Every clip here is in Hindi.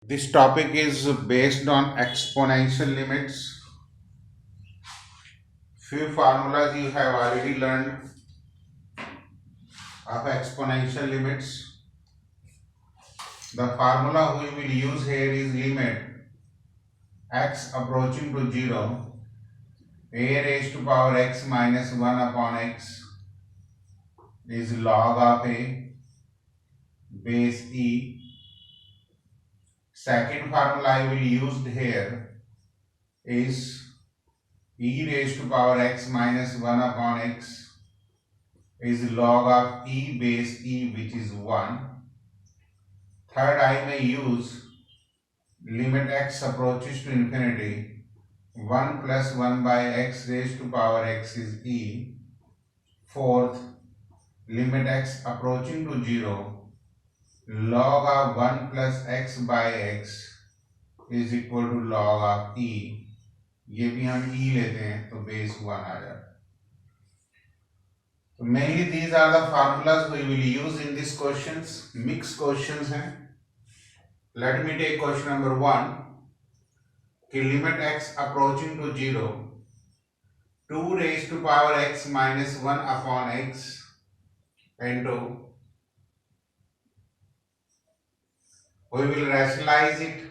This topic is based on exponential limits. Few formulas you have already learned of exponential limits. The formula we will use here is limit x approaching to 0, a raised to power x minus 1 upon x is log of a base e. Second formula I will use here is e raised to power x minus 1 upon x is log of e base e, which is 1. Third, I may use limit x approaches to infinity, 1 plus 1 by x raised to power x is e. Fourth, limit x approaching to 0, log of 1 plus x by x is equal to log of e. ये भी हम e लेते हैं तो बेस 1 आ जाता है. So mainly these are the formulas we will use in these questions. Mixed questions हैं. Let me take question number 1. कि limit x approaching to 0, 2 raised to power x minus 1 upon x into, we will rationalize it.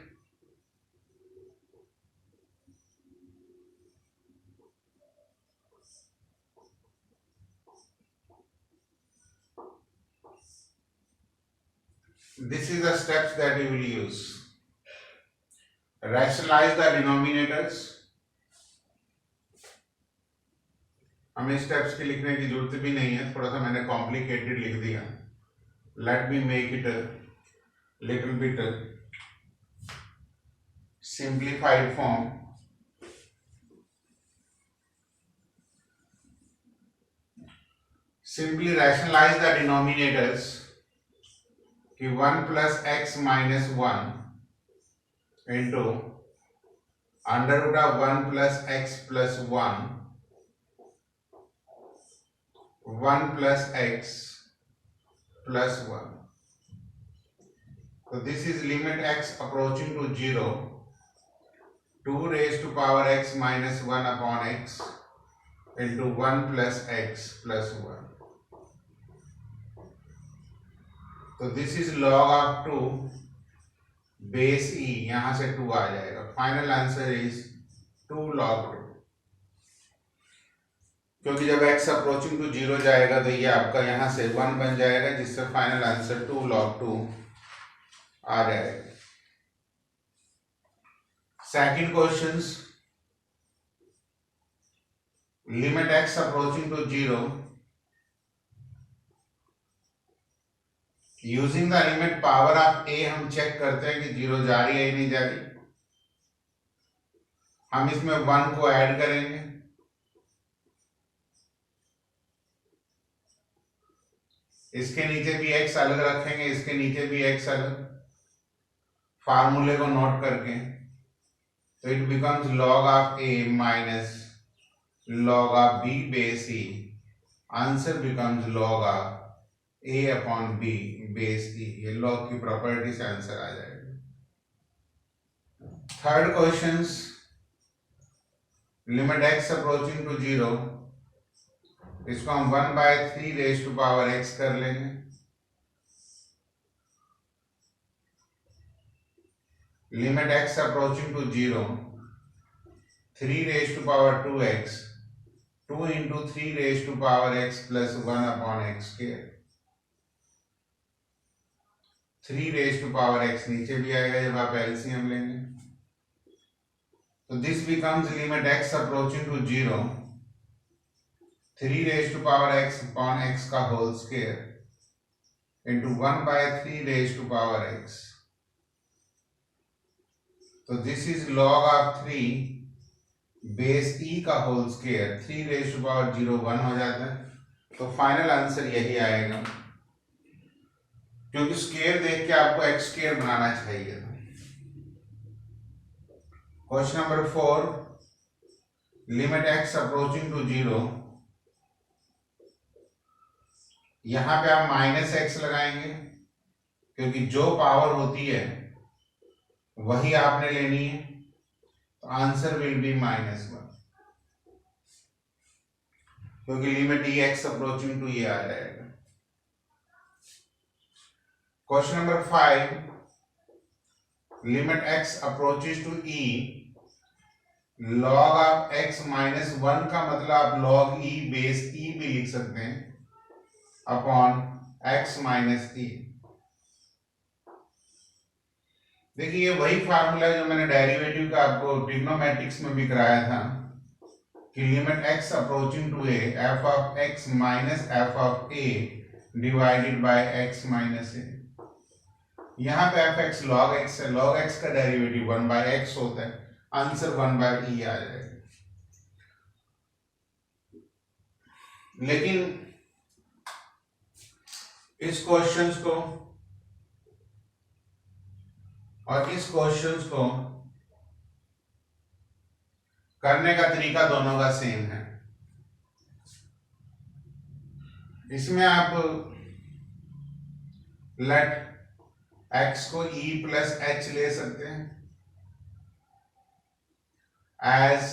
This is the steps that we will use. Rationalize the denominators. हमें स्टेप्स की लिखने की जरूरत भी नहीं है, थोड़ा सा मैंने कॉम्प्लिकेटेड लिख दिया. Let me make it little bit simplified form. Simply rationalize the denominators. कि 1 plus x minus 1 into under root of 1 plus x plus 1, 1 plus x plus 1. So this is limit x approaching to 0, 2 raised to power x minus 1 upon x into 1 plus x plus 1. तो this is log of 2 base e, यहां से 2 आ जाएगा. Final answer is 2 log 2. क्योंकि जब x अप्रोचिंग टू 0 जाएगा तो ये आपका यहां से 1 बन जाएगा, जिससे फाइनल आंसर 2 log 2 आ जाएगा. Second questions, limit x approaching to 0, using the limit power of a हम चेक करते हैं कि 0 जा रही है या नहीं जा रही. हम इसमें 1 को ऐड करेंगे. इसके नीचे भी x अलग रखेंगे, इसके नीचे भी x अलग, फार्मूले को नोट करके. तो it becomes log of a minus log of b base e. Answer becomes log of a upon b base e. ये लॉग की प्रॉपर्टी से आंसर आ जाएगा. Third questions, limit x approaching to 0, इसको हम 1 by 3 raise to power x कर लेंगे. Limit x approaching to 0, 3 raise to power 2x, 2 into 3 raise to power x plus 1 upon x square. 3 raise to power x नीचे भी आएगा जब आप एलसीएम लेंगे. तो this becomes limit x approaching to 0, 3 raise to power x upon x का whole square into 1 by 3 raise to power x. तो this is log of 3 base e का whole square. 3 raise to power 0 1 हो जाता है. तो फाइनल आंसर यही आएगा, क्योंकि स्क्वायर देख के आपको एक्स स्क्वायर बनाना चाहिए. Question number 4, limit x approaching to 0, यहां पे आप माइनस एक्स लगाएंगे, क्योंकि जो पावर होती है वही आपने लेनी है, तो आंसर विल बी -1, क्योंकि limit E X approaching to ये आ जाएगा। Question number 5, limit X approaches to E, log of X -1 का मतलब आप लॉग ई बेस ई भी लिख सकते हैं अपॉन एक्स माइनस ई। देखिए ये वही फार्मूला है जो मैंने डेरिवेटिव का आपको ट्रिग्नोमेट्रिक्स में भी कराया था कि limit x approaching to a f of x minus f of a divided by x minus a. यहाँ पे एफ एक्स लॉग एक्स है, लॉग एक्स का डेरिवेटिव 1/x होता है, आंसर 1/e आ जाएगा। लेकिन इस क्वेश्चंस को और इस क्वेश्चंस को करने का तरीका दोनों का सेम है। इसमें आप लेट x को e प्लस एच ले सकते हैं as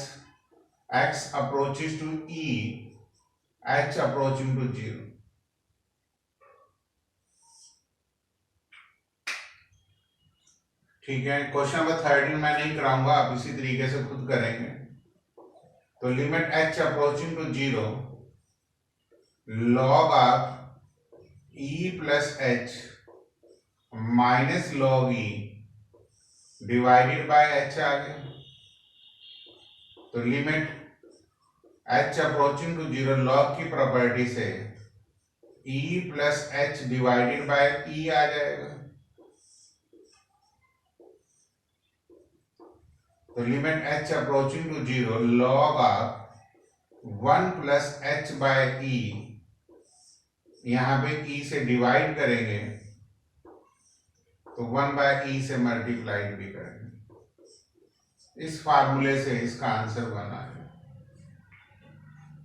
x approaches to e, h approaching to 0। ठीक है, क्वेश्चन नंबर 13 मैं नहीं कराऊंगा, आप इसी तरीके से खुद करेंगे। तो limit h approaching to 0 log of e plus h minus log e divided by h आ गया। तो limit h approaching to 0 log की प्रॉपर्टी से e plus h divided by e आ जाएगा। तो limit h approaching to 0 log of 1 plus h by e, यहां पे e से डिवाइड करेंगे तो 1/e से मल्टीप्लाइड भी करेंगे। इस फार्मूले से इसका आंसर 1 आ गया,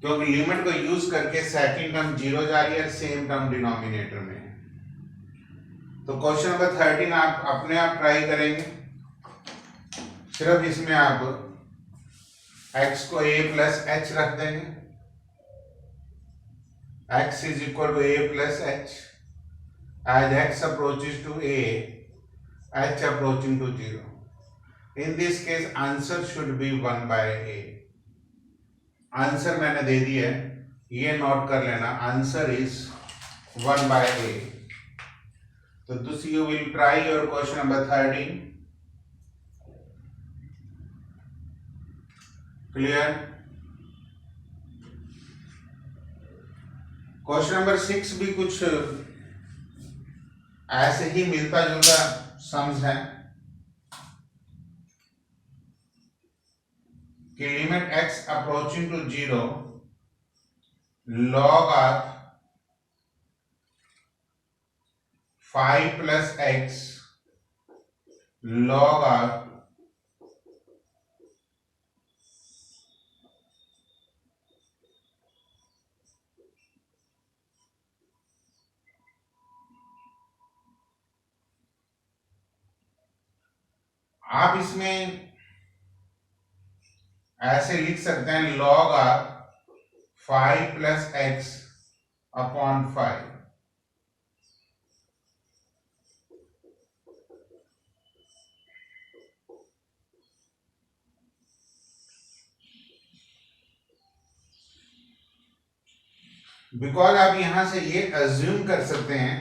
क्योंकि लिमिट को यूज करके सेकंड टर्म 0 जा रही है, सेम टर्म डिनोमिनेटर में है। तो क्वेश्चन नंबर 13 आप अपने आप ट्राई करेंगे। सिर्फ इसमें आप x को a प्लस एच रख देंगे, x is equal to a plus H as x approaches to a, h approaching to 0। In this case answer should be 1/a। Answer मैंने दे दिया है, ये नोट कर लेना, आंसर इज 1/a। तो this you will try your question number 13। Clear? Question number 6 भी कुछ ऐसे ही मिलता जुलता सम्स है कि limit x approaching to 0 log of 5 plus x log of आप इसमें ऐसे लिख सकते हैं log of 5 plus X upon 5। Because आप यहां से ये अज्यूम कर सकते हैं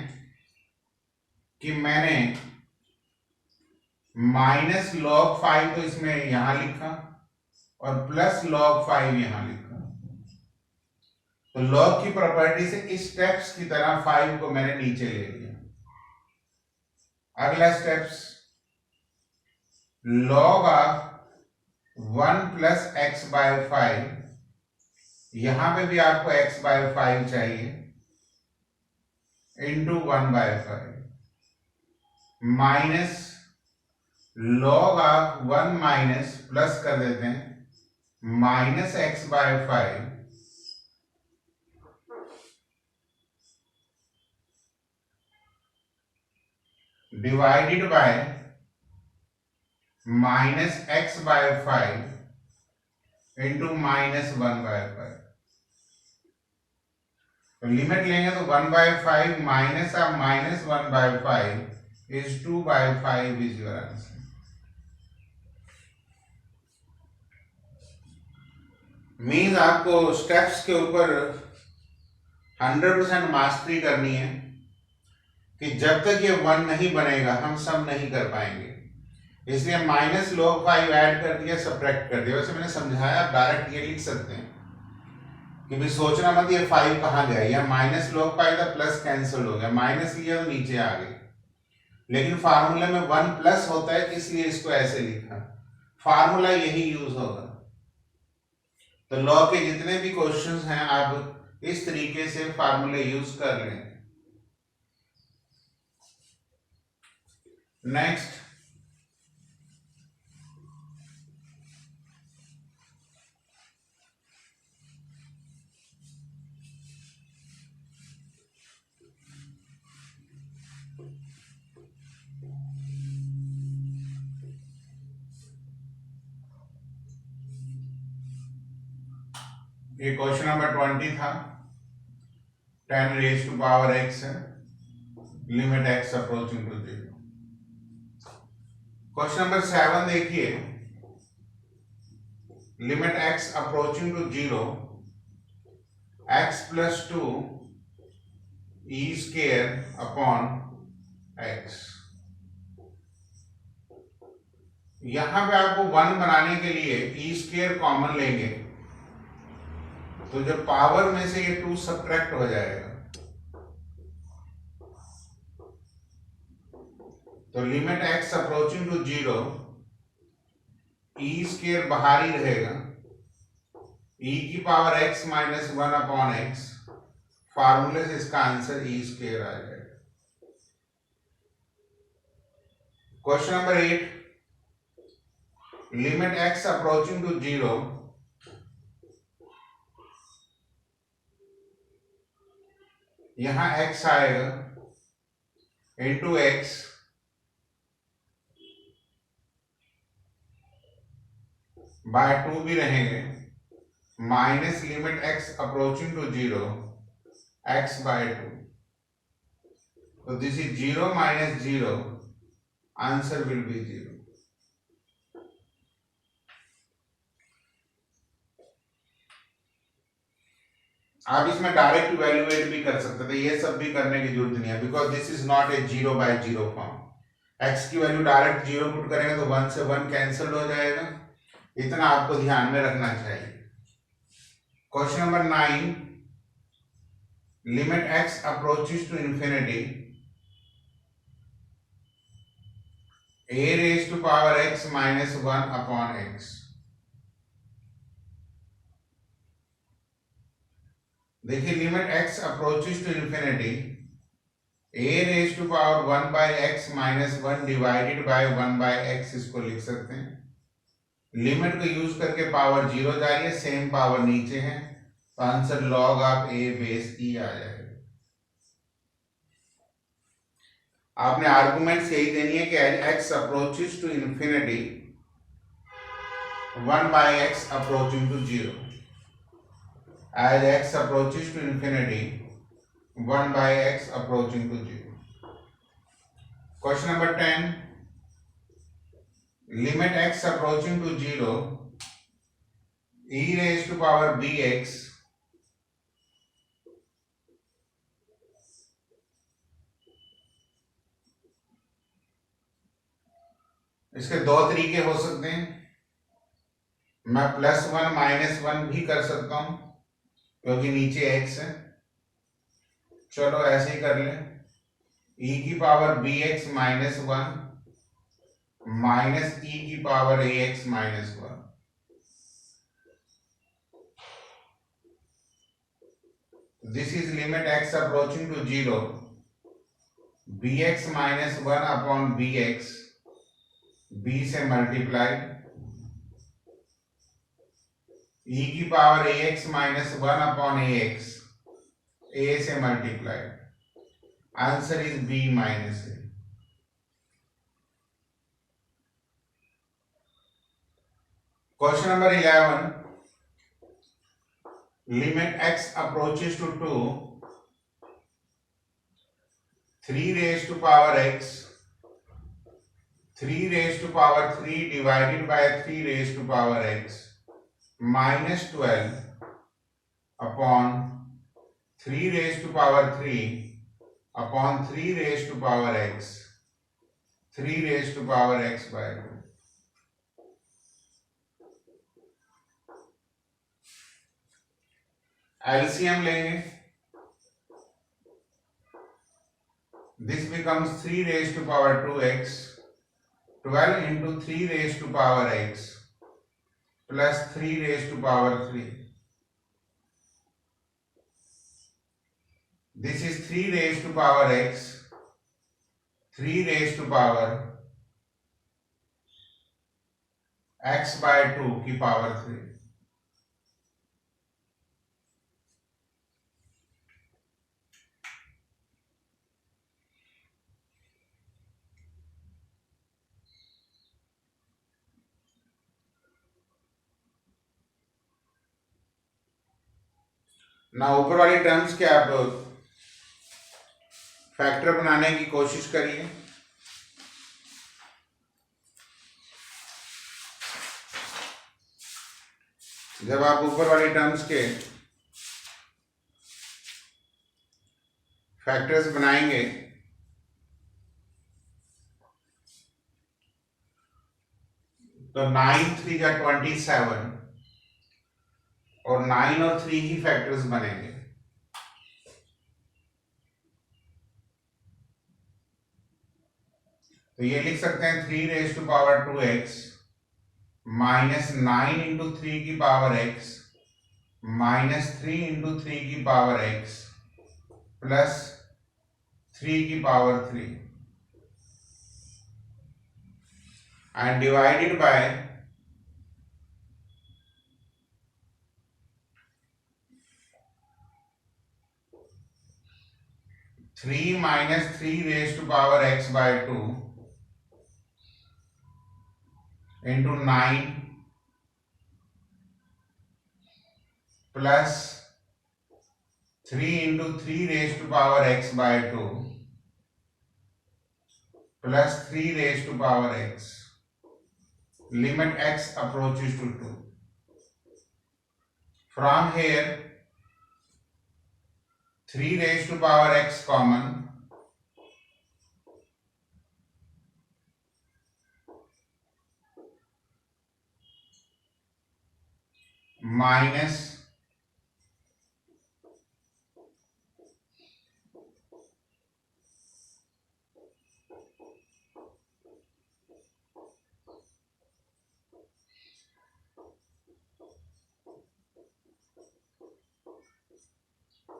कि मैंने माइनस लॉग 5 तो इसमें यहां लिखा और प्लस लॉग 5 यहां लिखा। तो लॉग की प्रॉपर्टी से इस स्टेप्स की तरह 5 को मैंने नीचे ले लिया। अगला steps log of 1 plus X by 5, यहां पे भी आपको x बाय 5 चाहिए, into 1/5 minus log of 1 minus plus कर देते हैं minus X by 5 divided by minus X by 5 into minus 1/5। तो लिमिट लेंगे तो 1/5 minus of minus 1/5 is 2/5 is your answer. Means आपको स्टेप्स के ऊपर 100% मास्टरी करनी है कि जब तक ये 1 नहीं बनेगा हम सब नहीं कर पाएंगे। इसलिए माइनस log 5 ऐड कर दिया, सब्ट्रैक्ट कर दिया। वैसे मैंने समझाया, आप डायरेक्ट ये लिख सकते हैं कि भी सोचना मत ये 5 कहाँ गया, या माइनस log 5 था, प्लस कैंसिल हो गया, माइनस लिया तो नीचे आ गए। लेकिन फार्मूला में 1 प्लस होता है इसलिए इसको ऐसे लिखा, फार्मूला यही यूज होगा। तो लॉ के जितने भी क्वेश्चंस हैं आप इस तरीके से फार्मूले यूज कर लें। नेक्स्ट, ये क्वेश्चन नंबर 20 था। 10 रेज टू पावर x है, limit x approaching to 0। Question number 7 देखिए, limit x approaching to 0 x plus 2 e square upon x। यहां पे आपको 1 बनाने के लिए e स्क्वायर कॉमन लेंगे तो जब पावर में से ये 2 सब्ट्रैक्ट हो जाएगा, तो limit x approaching to 0 e square बाहर ही रहेगा, e की power x minus 1 upon x, फार्मूले से इसका आंसर e स्क्वायर आ जाएगा। Question number 8, limit x approaching to 0 यहां x आएगा इंटू x बाय 2 भी रहेंगे, minus limit x approaching to 0 x by 2। तो this is 0 minus 0, answer will be 0। आप इसमें डायरेक्ट इवैल्यूएट भी कर सकते थे, ये सब भी करने की जरूरत नहीं है, because this is not a 0/0 form. x की वैल्यू डायरेक्ट 0 पुट करेंगे तो 1 से 1 कैंसिल हो जाएगा, इतना आपको ध्यान में रखना चाहिए। Question number 9, limit x approaches to infinity a raise to power x minus 1 upon x। देखिए, limit x approaches to infinity a raise to power 1 by x minus 1 divided by 1 by x, इसको लिख सकते हैं। लिमिट को यूज करके पावर 0 जा रही है, सेम पावर नीचे है, तो answer log of a base e आ जाएगा। आपने आर्गुमेंट्स यही देनी है कि x approaches to infinity 1 by x approaching to 0, as x approaches to infinity 1 by x approaching to 0. Question number 10, limit x approaching to 0 e raised to power bx इसके दो तरीके हो सकते हैं, मैं +1 -1 भी कर सकता हूं क्योंकि नीचे x है। चलो ऐसे ही कर ले, e की power bx minus 1 minus e की power ax minus 1। This is limit x approaching to 0 bx minus 1 upon bx, b से मल्टीप्लाई, e की power ax minus 1 upon ax, a से multiply, answer is b minus a। Question number 11. Limit x approaches to 2, 3 raised to power x, 3 raised to power 3 divided by 3 raised to power x minus 12 upon 3 raised to power 3 upon 3 raised to power x, 3 raised to power x by 2. LCM लेंगे. This becomes 3 raised to power 2x, 12 into 3 raised to power x plus 3 raised to power 3. This is 3 raised to power x, 3 raised to power x by 2 की power 3. ना ऊपर वाली टर्म्स के आप फैक्टर बनाने की कोशिश करिए. जब आप ऊपर वाली टर्म्स के फैक्टर्स बनाएंगे तो 9 3 का 27 और 9 और 3 ही फैक्टर्स बनेंगे. तो ये लिख सकते हैं 3 raise to power 2x minus 9 into 3 की पावर x माइनस 3 इंटू 3 की पावर x प्लस 3 की power 3 and divided by 3 minus 3 raised to power x by 2 into 9 plus 3 into 3 raised to power x by 2 plus 3 raised to power x. Limit x approaches to 2. From here 3 raised to power x common minus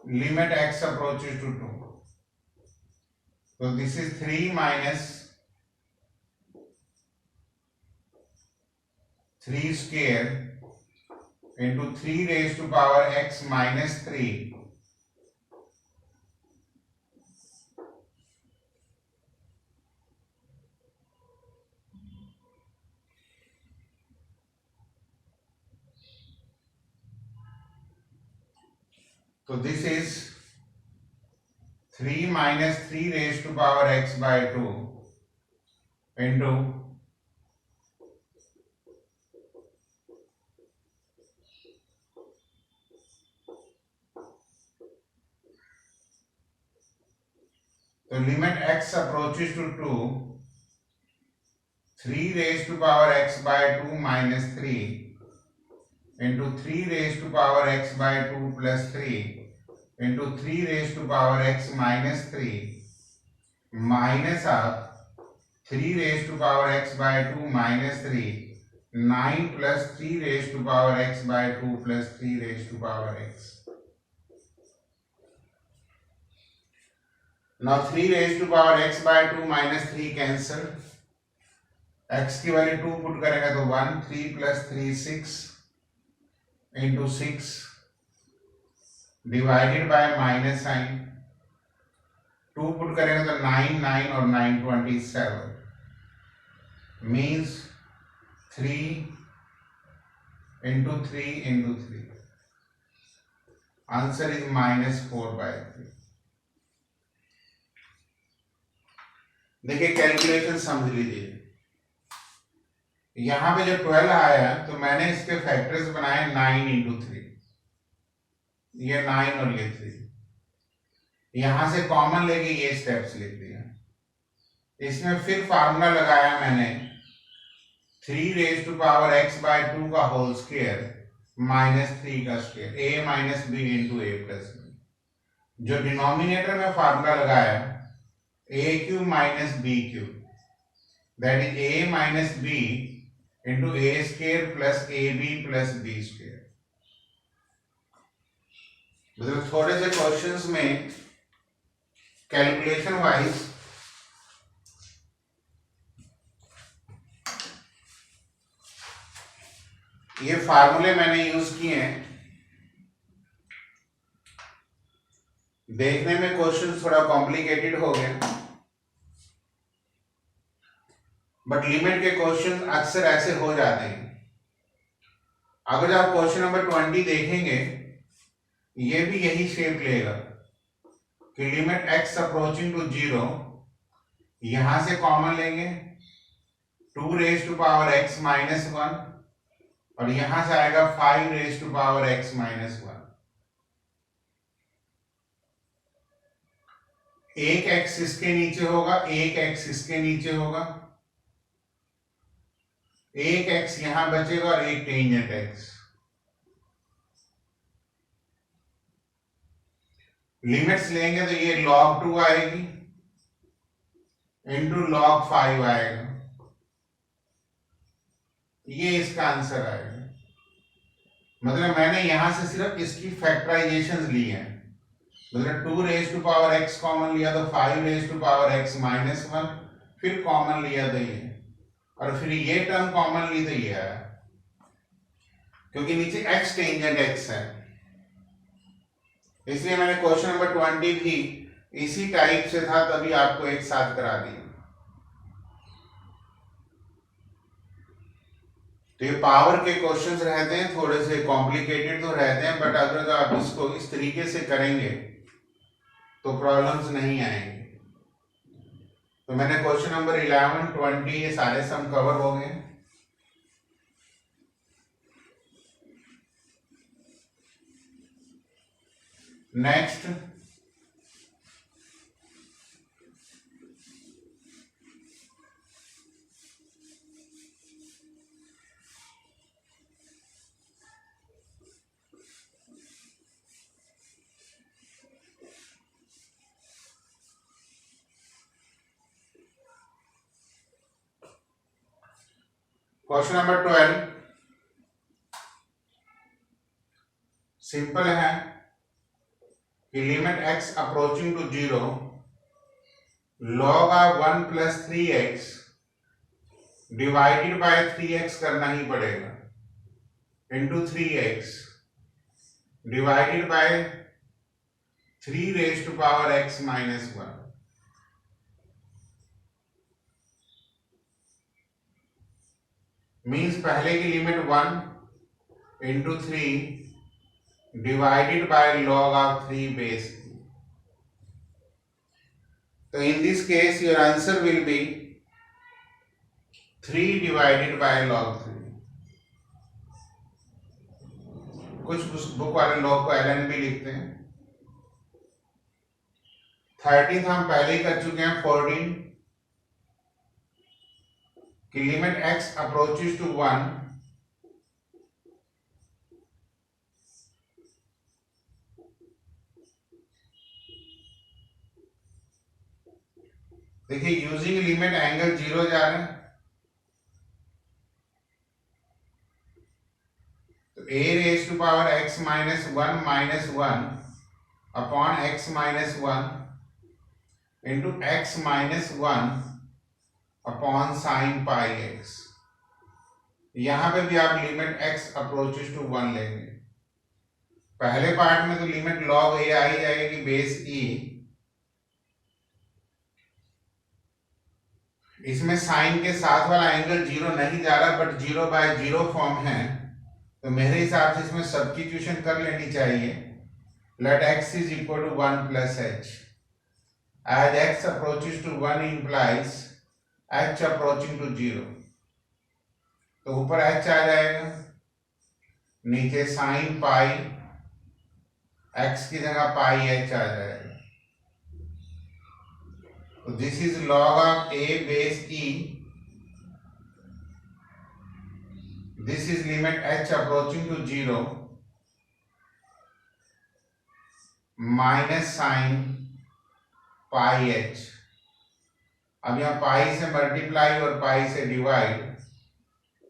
2 limit x approaches to 2. So this is 3 minus 3 square into 3 raised to power x minus 3 so this is 3 minus 3 raised to power x by 2 into 2 limit x approaches to 2 3 raised to power x by 2 minus 3 into 3 raised to power x by 2 plus 3 into 3 raised to power x minus 3 minus of 3 raised to power x by 2 minus 3 9 plus 3 raised to power x by 2 plus 3 raised to power x. Now 3 raised to power x by 2 minus 3 cancel. x की वैल्यू 2 पुट करेंगे तो 1 3 plus 3 6 into 6 divided by minus sign 2 put करेंगे तो 9 9 और 9 27 means 3 into 3 into 3. Answer is -4/3. देखिए कैलकुलेशन समझ लीजिए, यहां पे जो 12 आया तो मैंने इसके फैक्टर्स बनाए 9 into 3, ये 9 और ये 3, यहां से कॉमन लेके ये स्टेप्स लिख दिया। इसमें फिर फार्मूला लगाया मैंने 3 raised to power x/2 का होल स्क्वायर -3 का square, a minus b into a plus b. जो डिनोमिनेटर में फार्मूला लगाया a cube minus b cube, that is a minus b into a square plus a b plus b square. मतलब थोड़े से क्वेश्चंस में कैलकुलेशन वाइज ये फार्मूले मैंने यूज किए हैं। देखने में क्वेश्चन थोड़ा कॉम्प्लिकेटेड हो गया, बट लिमिट के क्वेश्चन अक्सर ऐसे हो जाते हैं। अगर आप क्वेश्चन नंबर 20 देखेंगे, ये भी यही शेप लेगा कि लिमिट x अप्रोचिंग टू 0, यहां से कॉमन लेंगे 2 raised to power x minus 1 और यहां से आएगा 5 raised to power x minus 1। एक x इसके नीचे होगा, एक x इसके नीचे होगा, एक x यहां बचेगा और एक टेंजेंट x। लिमिट्स लेंगे तो ये log 2 आएगी इंटू log 5 आएगा, ये इसका आंसर आएगा। मतलब मैंने यहां से सिर्फ इसकी फैक्टराइजेशंस ली हैं, मतलब 2 raised to power x common लिया तो 5 raised to power x minus 1, फिर कॉमन लिया तो ये, और फिर ये टर्म कॉमन ली तो ये आया, क्योंकि नीचे x टेंजेंट x है। इसलिए मैंने क्वेश्चन नंबर 20 भी इसी टाइप से था, तभी आपको एक साथ करा दिया। तो ये पावर के क्वेश्चंस रहते हैं, थोड़े से कॉम्प्लिकेटेड तो रहते हैं, बट अगर आप इसको इस तरीके से करेंगे तो प्रॉब्लम्स नहीं आएंगे। तो मैंने क्वेश्चन नंबर 11, 20 ये सारे सम कवर हो गए। नेक्स्ट क्वेश्चन नंबर 12 सिंपल है कि limit x approaching to 0 log of 1 plus 3x divided by 3x करना ही पड़ेगा into 3x divided by 3 raised to power x minus 1। Means पहले की limit 1 into 3 divided by log of 3 base. तो in this case your answer will be 3 divided by log 3। कुछ बुक वाले log को ln भी लिखते हैं। 13 हम पहले ही कर चुके हैं। 14 कि लिमिट x अप्रोचेस टू 1 देखिए यूजिंग लिमिट एंगल 0 जा रहा है, तो a raise to power x minus 1 upon x minus 1 into x minus 1 upon sine pi x। यहां पे भी आप लिमिट x अप्रोचेस टू 1 लेंगे। पहले पार्ट में तो लिमिट log a आई जाएगी बेस e, इसमें साइन के साथ वाला एंगल 0 नहीं जा रहा, बट 0/0 फॉर्म है, तो मेरे हिसाब से इसमें सब्स्टिट्यूशन कर लेनी चाहिए. Let x is equal to 1 plus h. As x approaches to 1 implies h approaching to 0. तो ऊपर h आ जाएगा, नीचे साइन पाई x की जगह पाई h आ जाएगा. तो this is log of a base e. This is limit h approaching to 0 minus sin pi h. अब यहाँ पाई से मल्टीप्लाई और पाई से डिवाइड,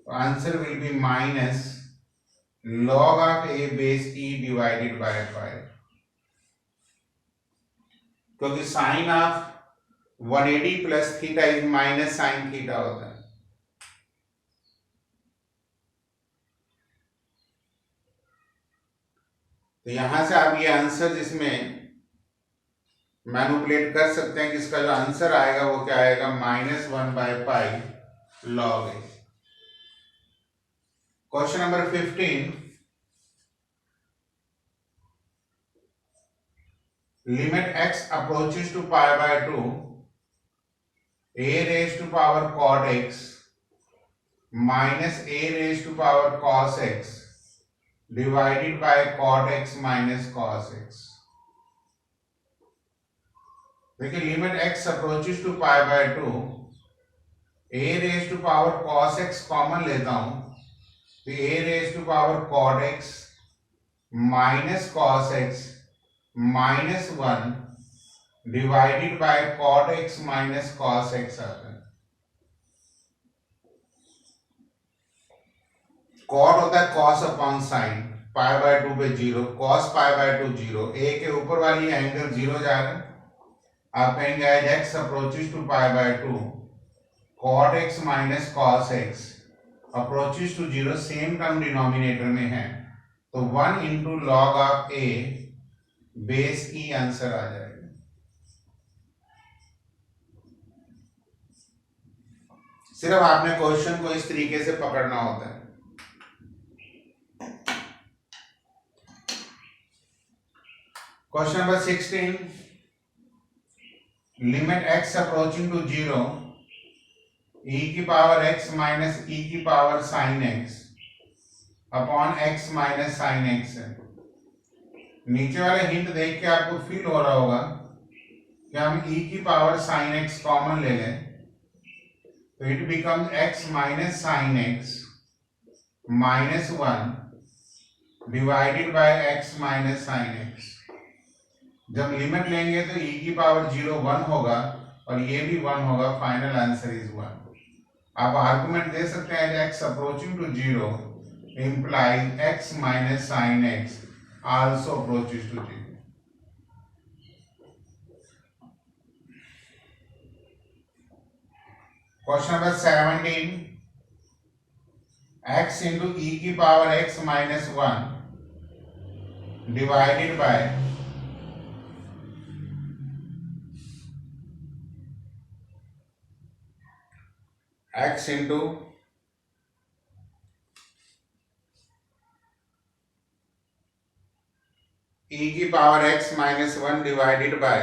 तो answer will be minus log of a base e divided by pi, क्योंकि sine of 180 plus theta is minus sine theta होता है. तो यहां से आप ये आंसर जिसमें मैनिपुलेट कर सकते हैं कि इसका जो आंसर आएगा वो क्या आएगा, -1 by pi log a. Question number 15. Limit x approaches to pi by 2 a raise to power cot x minus a raise to power cos x divided by cot x minus cos x. देखिए limit x approaches to pi by 2, a raise to power cos x common लेता हूं, तो a raise to power cot x minus cos x minus 1 divided by cot x minus cos x आता है. cot होता है cos upon sine, pi by 2 पे 0, cos पाई बाय 2 0, a के ऊपर वाली एंगल 0 जा रहा है. आप कहेंगे as x approaches to pi by 2 cot x minus cos x approaches to 0, same term denominator में है, तो 1 into log of a base e answer आ जाएगा. सिर्फ आपने क्वेश्चन को इस तरीके से पकड़ना होता है. Question number 16. Limit x approaching to 0 e की पावर x माइनस e की power sine x upon x minus sine x है. नीचे वाले हिंट देख के आपको फील हो रहा होगा कि हम e की पावर साइन x कॉमन ले लें, तो it becomes x minus sine x minus 1 divided by x minus sine x. जब लिमिट लेंगे तो e की पावर 0 1 होगा और ये भी 1 होगा. Final answer is 1. आप आर्गुमेंट दे सकते हैं x approaching to 0 implies x minus sin x also approaches to 0. Question number 17. x into e की power x minus 1 divided by x into e की power x minus 1 divided by,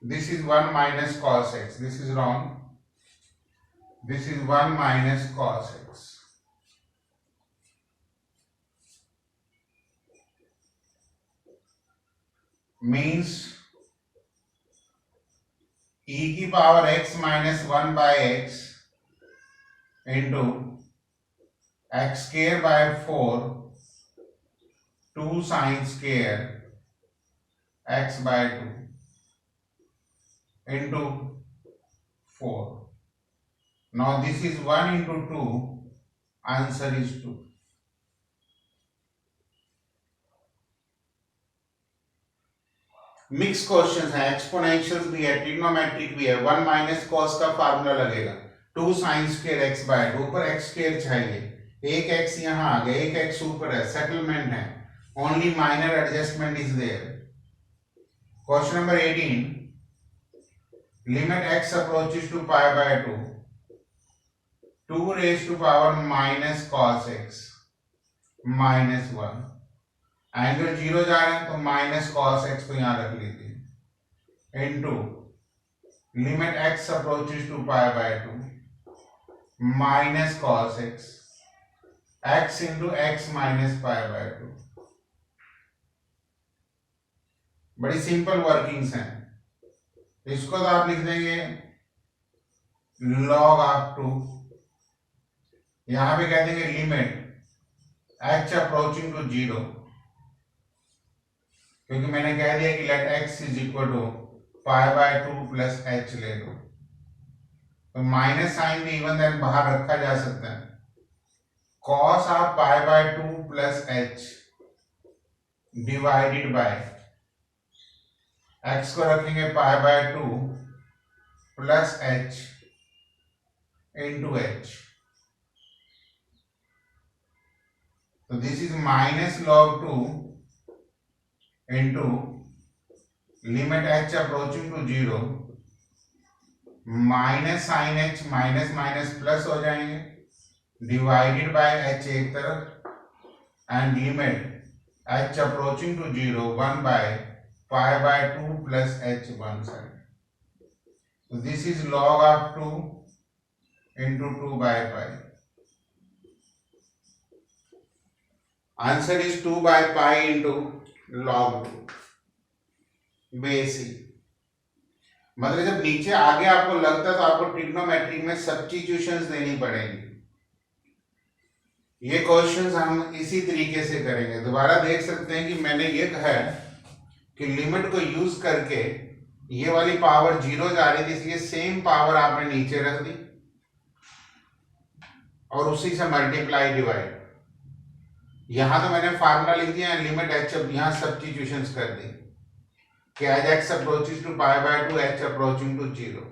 this is 1 minus cos x, this is wrong, this is 1 minus cos x. Means e की power x minus 1 by x into x square by 4 2 sin square x by 2 into 4. Now this is 1 into 2, answer is 2. Mix question है, एक्सपोनेंशियल्स भी है, ट्रिग्नोमेट्रिक भी है. 1 माइनस कॉस का फार्मूला लगेगा, 2 साइन स्क्वायर x बाय 2, ऊपर x स्क्वायर चाहिए, एक x यहाँ आ गया, एक x ऊपर है, सेटलमेंट है, only minor adjustment is there. Question number 18. Limit x approaches to pi by 2 2 raise to power minus cos x -1, angle 0 जा रहे हैं तो -cos x तो यहां रख लीजिए, into limit x approaches to π/2 -cos x into x minus π/2। बड़ी सिंपल वर्किंग्स हैं। इसको तो आप लिख देंगे log ऑफ 2, यहां पे कह देंगे लिमिट h अप्रोचिंग टू 0, क्योंकि मैंने कह दिया कि let x is equal to π/2 plus h ले लो, तो माइनस साइन भी इवन देन बाहर रखा जा सकता है। cos of π/2 plus h divided by x को रखेंगे π/2 प्लस h इंटू h, तो this is minus log 2 into limit h approaching to 0 minus sine h, minus minus plus हो जाएंगे, डिवाइडेड बाय h एक तरफ, and limit h approaching to 0 1 by π/2 plus h one side, so this is log of 2 into 2 by pi. Answer is 2 by pi into log 2 basic. मतलब जब नीचे आगे आपको लगता तो आपको ट्रिग्नोमेट्री में सब्स्टिट्यूशंस देनी पड़ेंगी। ये क्वेश्चंस हम इसी तरीके से करेंगे। दोबारा देख सकते हैं कि मैंने ये कहा है कि लिमिट को यूज करके ये वाली पावर 0 जा रही थी, इसलिए सेम पावर आपने नीचे रख दी और उसी से मल्टीप्लाई डिवाइड। यहां तो मैंने फार्मूला लिख दिया, लिमिट h, यहां सब्स्टिट्यूशंस कर दी कि as x approaches to π/2 h approaching to 0,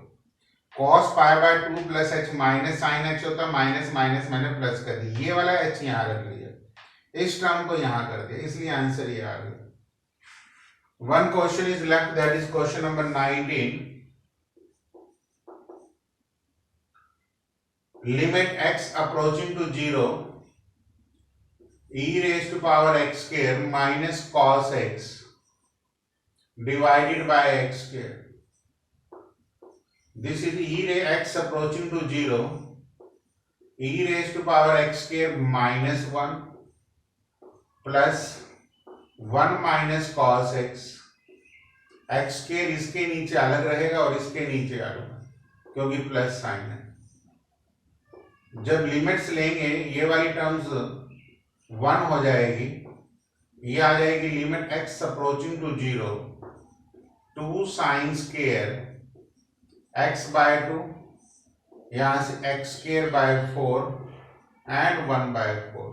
cos π/2 plus h minus sine h होता है, माइनस माइनस मैंने प्लस कर दी, ये वाला h यहां रख लिया, इस टर्म को यहां कर दिया, इसलिए आंसर ये आ गया। One question is left, that is question number 19. Limit x approaching to 0 e raised to power x square minus cos x divided by x square. This is x approaching to 0 e raised to power x square minus 1 plus 1 minus cos x, x square इसके नीचे अलग रहेगा और इसके नीचे अलग, क्योंकि प्लस साइन है। जब लिमिट्स लेंगे ये वाली टर्म्स 1 हो जाएगी, ये आ जाएगी limit x approaching to 0 2 sine square x/2, यहां से x square by 4 and 1/4।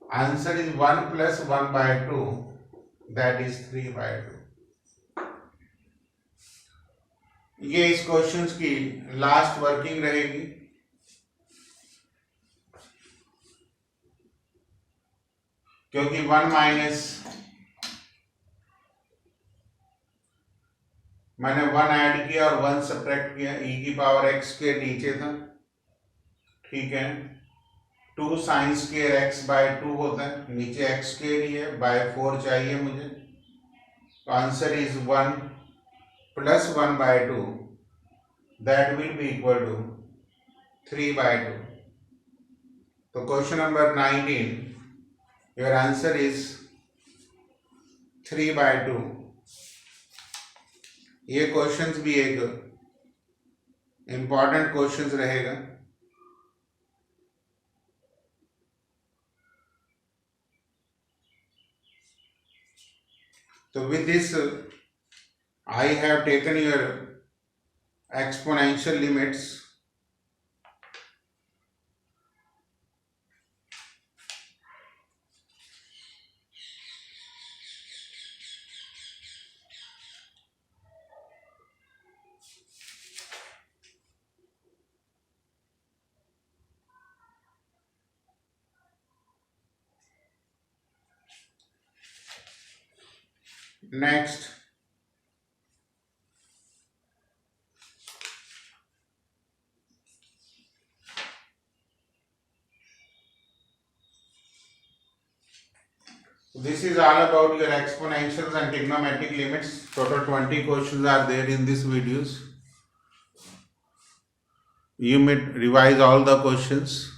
Answer is 1 plus 1/2, that is 3/2। ये इस क्वेश्चंस की लास्ट वर्किंग रहेगी। क्योंकि 1 माइनस मैंने 1 ऐड किया और 1 सब्ट्रैक्ट किया, e की पावर x के नीचे था, ठीक है। 2 साइन स्क्वायर x/2 होता है, नीचे x स्क्वायर ही है, बाय 4 चाहिए मुझे, तो answer is 1 plus 1/2, that will be equal to 3/2। तो question number 19, your answer is 3/2। ये क्वेश्चंस भी एक इंपॉर्टेंट क्वेश्चंस रहेगा। So with this, I have taken your exponential limits. Next, This is all about your exponentials and trigonometric limits. Total 20 questions are there in this videos. You may revise all the questions.